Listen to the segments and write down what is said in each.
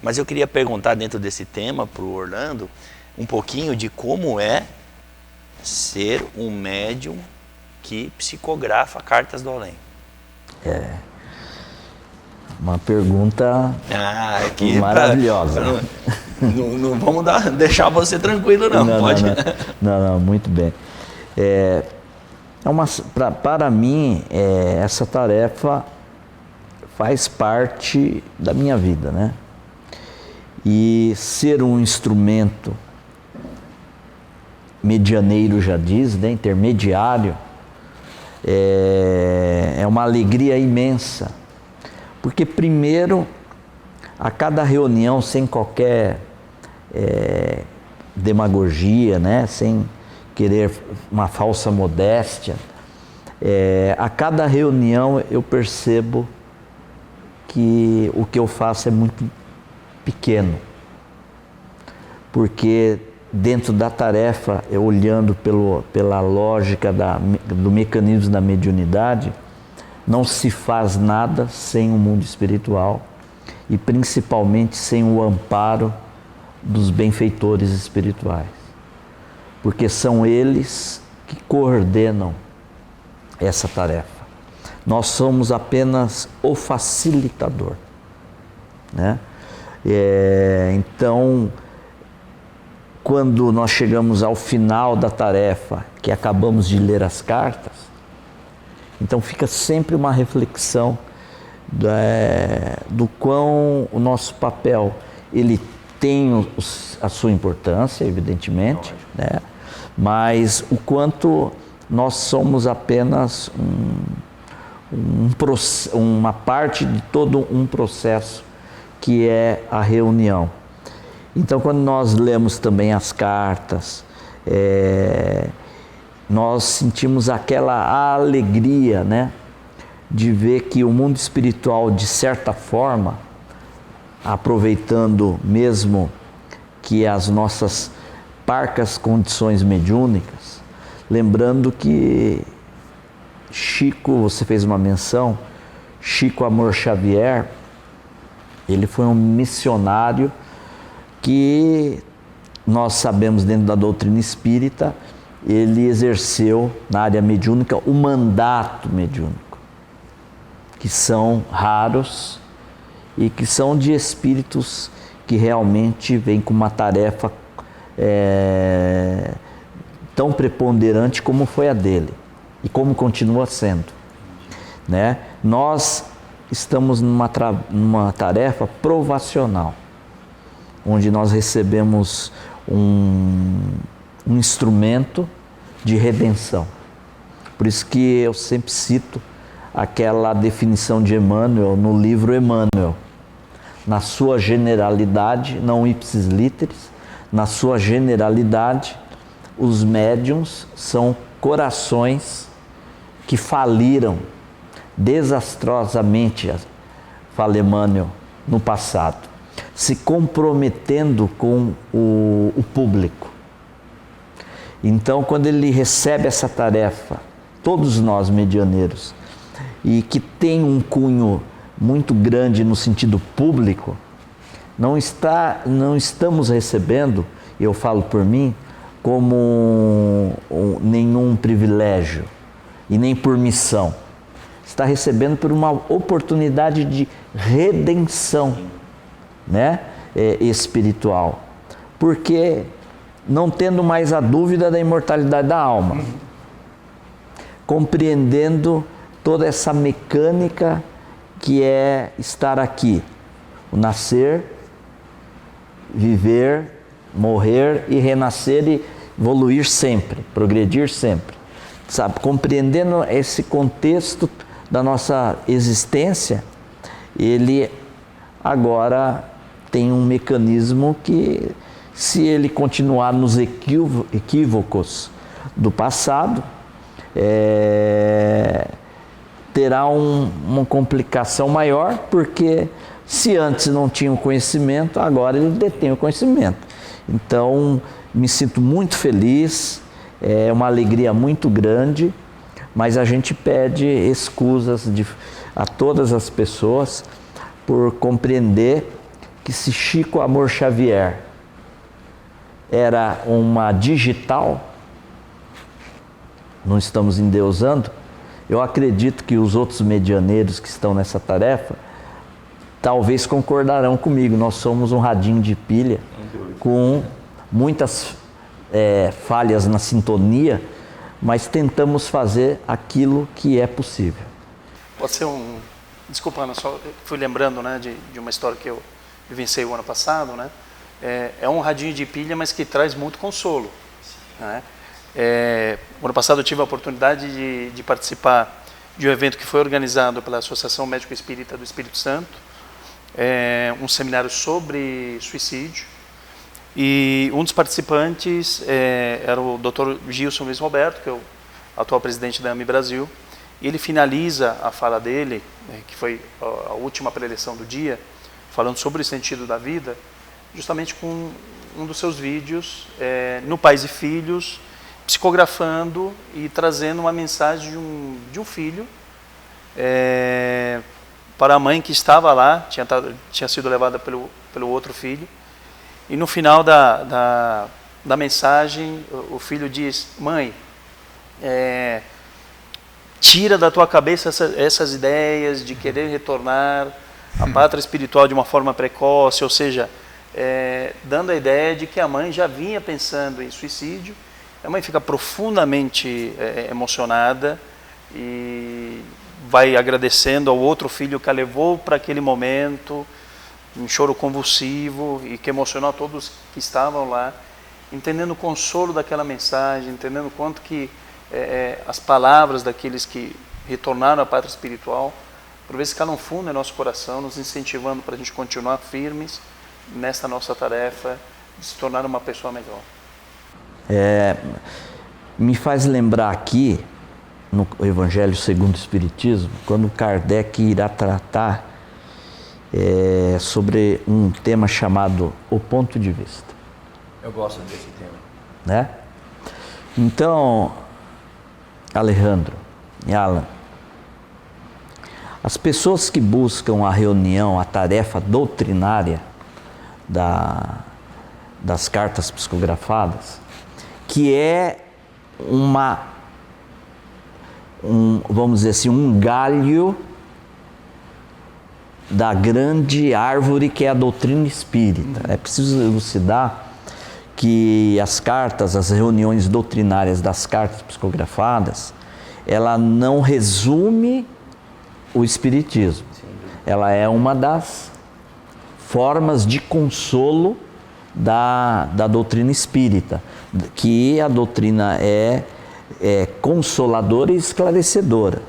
Mas eu queria perguntar dentro desse tema para o Orlando um pouquinho de como é ser um médium que psicografa cartas do além. Uma pergunta que maravilhosa. Não vamos deixar você tranquilo, não. Pode. Não, muito bem. Para mim, essa tarefa faz parte da minha vida, né? E ser um instrumento medianeiro, já diz, né? Intermediário, é uma alegria imensa. Porque primeiro, a cada reunião, sem qualquer demagogia, né? Sem querer uma falsa modéstia, a cada reunião eu percebo que o que eu faço é muito pequeno. Porque dentro da tarefa, eu olhando pela lógica do mecanismo da mediunidade, não se faz nada sem o mundo espiritual e principalmente sem o amparo dos benfeitores espirituais. Porque são eles que coordenam essa tarefa. Nós somos apenas o facilitador, né? Então, quando nós chegamos ao final da tarefa, que acabamos de ler as cartas, então fica sempre uma reflexão do quão o nosso papel, ele tem a sua importância, evidentemente, né? Mas o quanto nós somos apenas uma parte de todo um processo que é a reunião. Então, quando nós lemos também as cartas, nós sentimos aquela alegria, né, de ver que o mundo espiritual, de certa forma, aproveitando mesmo que as nossas parcas condições mediúnicas, lembrando que Chico, você fez uma menção, Chico Amor Xavier, ele foi um missionário que nós sabemos dentro da doutrina espírita, ele exerceu na área mediúnica o mandato mediúnico, que são raros e que são de espíritos que realmente vêm com uma tarefa tão preponderante como foi a dele e como continua sendo, né? Nós estamos numa tarefa provacional, onde nós recebemos um instrumento de redenção. Por isso que eu sempre cito aquela definição de Emmanuel no livro Emmanuel. Na sua generalidade, não ipsis literis, na sua generalidade, os médiuns são corações que faliram desastrosamente, fala Emmanuel, no passado, se comprometendo com o público. Então, quando ele recebe essa tarefa, todos nós medianeiros, e que tem um cunho muito grande no sentido público, não estamos recebendo, eu falo por mim, como nenhum privilégio e nem por missão. Está recebendo por uma oportunidade de redenção, né, espiritual. Porque não tendo mais a dúvida da imortalidade da alma, compreendendo toda essa mecânica que é estar aqui, o nascer, viver, morrer e renascer e evoluir sempre, progredir sempre, sabe? Compreendendo esse contexto da nossa existência, ele agora tem um mecanismo que, se ele continuar nos equívocos do passado, terá uma complicação maior, porque se antes não tinha o conhecimento, agora ele detém o conhecimento. Então, me sinto muito feliz, é uma alegria muito grande, mas a gente pede escusas a todas as pessoas por compreender que se Chico Amor Xavier era uma digital, não estamos endeusando, eu acredito que os outros medianeiros que estão nessa tarefa talvez concordarão comigo. Nós somos um radinho de pilha com muitas falhas na sintonia, mas tentamos fazer aquilo que é possível. Pode ser desculpa, Ana, só fui lembrando, né, de uma história que eu vivenciei o ano passado, né? É um radinho de pilha, mas que traz muito consolo, né? O ano passado eu tive a oportunidade de participar de um evento que foi organizado pela Associação Médico Espírita do Espírito Santo, um seminário sobre suicídio, e um dos participantes era o Dr. Gilson Luiz Roberto, que é o atual presidente da AMI Brasil, e ele finaliza a fala dele, que foi a última preleção do dia, falando sobre o sentido da vida, justamente com um dos seus vídeos no Pais e Filhos, psicografando e trazendo uma mensagem de um filho para a mãe que estava lá, tinha sido levada pelo outro filho, e no final da mensagem o filho diz: mãe, tira da tua cabeça essas ideias de querer retornar à pátria espiritual de uma forma precoce, ou seja, dando a ideia de que a mãe já vinha pensando em suicídio. A mãe fica profundamente emocionada e vai agradecendo ao outro filho que a levou para aquele momento, um choro convulsivo, e que emocionou a todos que estavam lá, entendendo o consolo daquela mensagem, entendendo o quanto que as palavras daqueles que retornaram à pátria espiritual, por vezes calam fundo em nosso coração, nos incentivando para a gente continuar firmes nessa nossa tarefa de se tornar uma pessoa melhor. Me faz lembrar aqui, no Evangelho segundo o Espiritismo, quando Kardec irá tratar sobre um tema chamado o ponto de vista. Eu gosto desse tema. Né? Então, Alejandro e Alan, as pessoas que buscam a reunião, a tarefa doutrinária das cartas psicografadas, que é vamos dizer assim, um galho da grande árvore que é a doutrina espírita. É preciso elucidar que as cartas, as reuniões doutrinárias das cartas psicografadas, ela não resume o espiritismo. Ela é uma das formas de consolo da doutrina espírita, que a doutrina é consoladora e esclarecedora.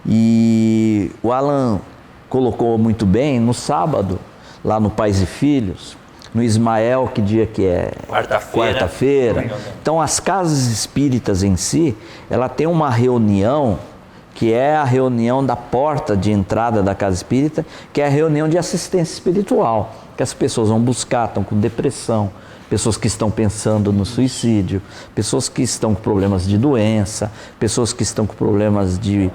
E o Alan colocou muito bem no sábado, lá no Pais e Filhos, no Ismael, que dia que é? Quarta-feira. Então, as casas espíritas em si, ela tem uma reunião, que é a reunião da porta de entrada da casa espírita, que é a reunião de assistência espiritual, que as pessoas vão buscar, estão com depressão, pessoas que estão pensando no suicídio, pessoas que estão com problemas de doença, pessoas que estão com problemas de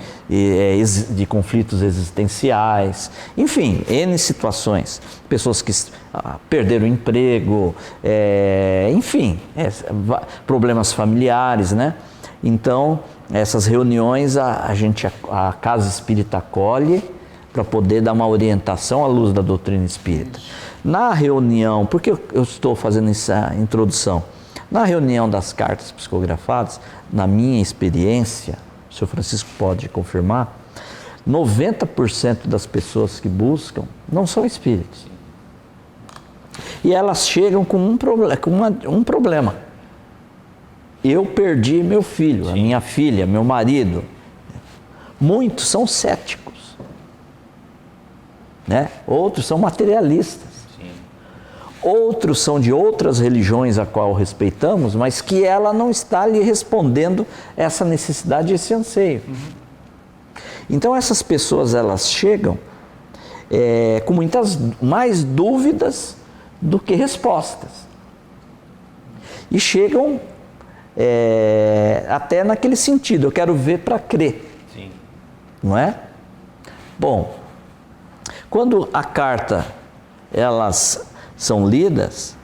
conflitos existenciais, enfim, N situações, pessoas que perderam o emprego, enfim, problemas familiares, né? Então, essas reuniões a Casa Espírita acolhe para poder dar uma orientação à luz da doutrina espírita. Na reunião, por que eu estou fazendo essa introdução? Na reunião das cartas psicografadas, na minha experiência, o senhor Francisco pode confirmar, 90% das pessoas que buscam não são espíritos. E elas chegam com um problema. Eu perdi meu filho, a minha filha, meu marido. Muitos são céticos, né? Outros são materialistas. Outros são de outras religiões a qual respeitamos, mas que ela não está lhe respondendo essa necessidade, esse anseio. Então essas pessoas, elas chegam com muitas mais dúvidas do que respostas. E chegam até naquele sentido, eu quero ver para crer. Sim. Não é? Bom, quando a carta elas são lidas,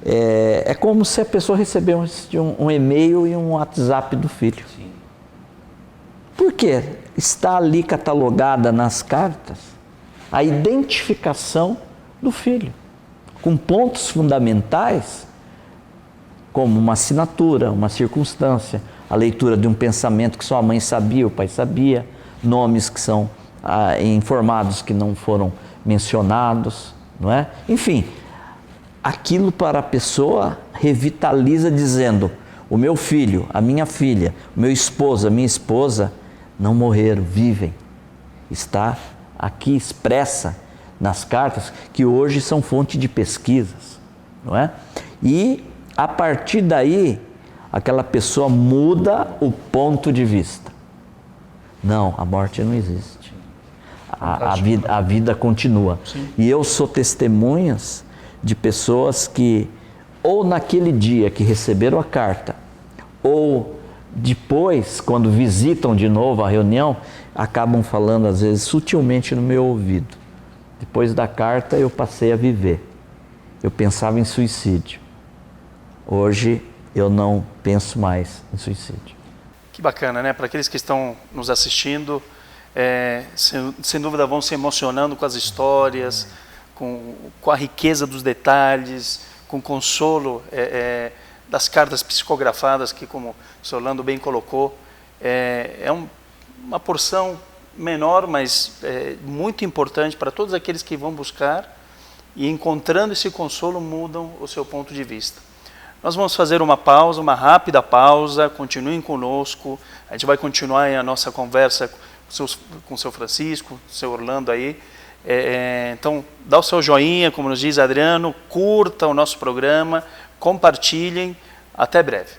é como se a pessoa recebesse um e-mail e um WhatsApp do filho. Sim. Por quê? Está ali catalogada nas cartas a identificação do filho, com pontos fundamentais, como uma assinatura, uma circunstância, a leitura de um pensamento que só a mãe sabia, o pai sabia, nomes que são informados que não foram mencionados, não é? Enfim, aquilo para a pessoa revitaliza dizendo: o meu filho, a minha filha, o meu esposo, a minha esposa não morreram, vivem. Está aqui expressa nas cartas, que hoje são fonte de pesquisas, não é? E a partir daí, aquela pessoa muda o ponto de vista. Não, a morte não existe. A vida continua. Sim. E eu sou testemunhas de pessoas que, ou naquele dia que receberam a carta, ou depois, quando visitam de novo a reunião, acabam falando, às vezes, sutilmente no meu ouvido: depois da carta eu passei a viver. Eu pensava em suicídio. Hoje eu não penso mais em suicídio. Que bacana, né? Para aqueles que estão nos assistindo, sem dúvida vão se emocionando com as histórias, com a riqueza dos detalhes, com o consolo das cartas psicografadas, que, como o Sr. Orlando bem colocou, uma porção menor, mas muito importante para todos aqueles que vão buscar e, encontrando esse consolo, mudam o seu ponto de vista. Nós vamos fazer uma pausa, uma rápida pausa, continuem conosco, a gente vai continuar a nossa conversa com o seu Francisco, o seu Orlando aí. Então, dá o seu joinha, como nos diz Adriano, curta o nosso programa, compartilhem, até breve.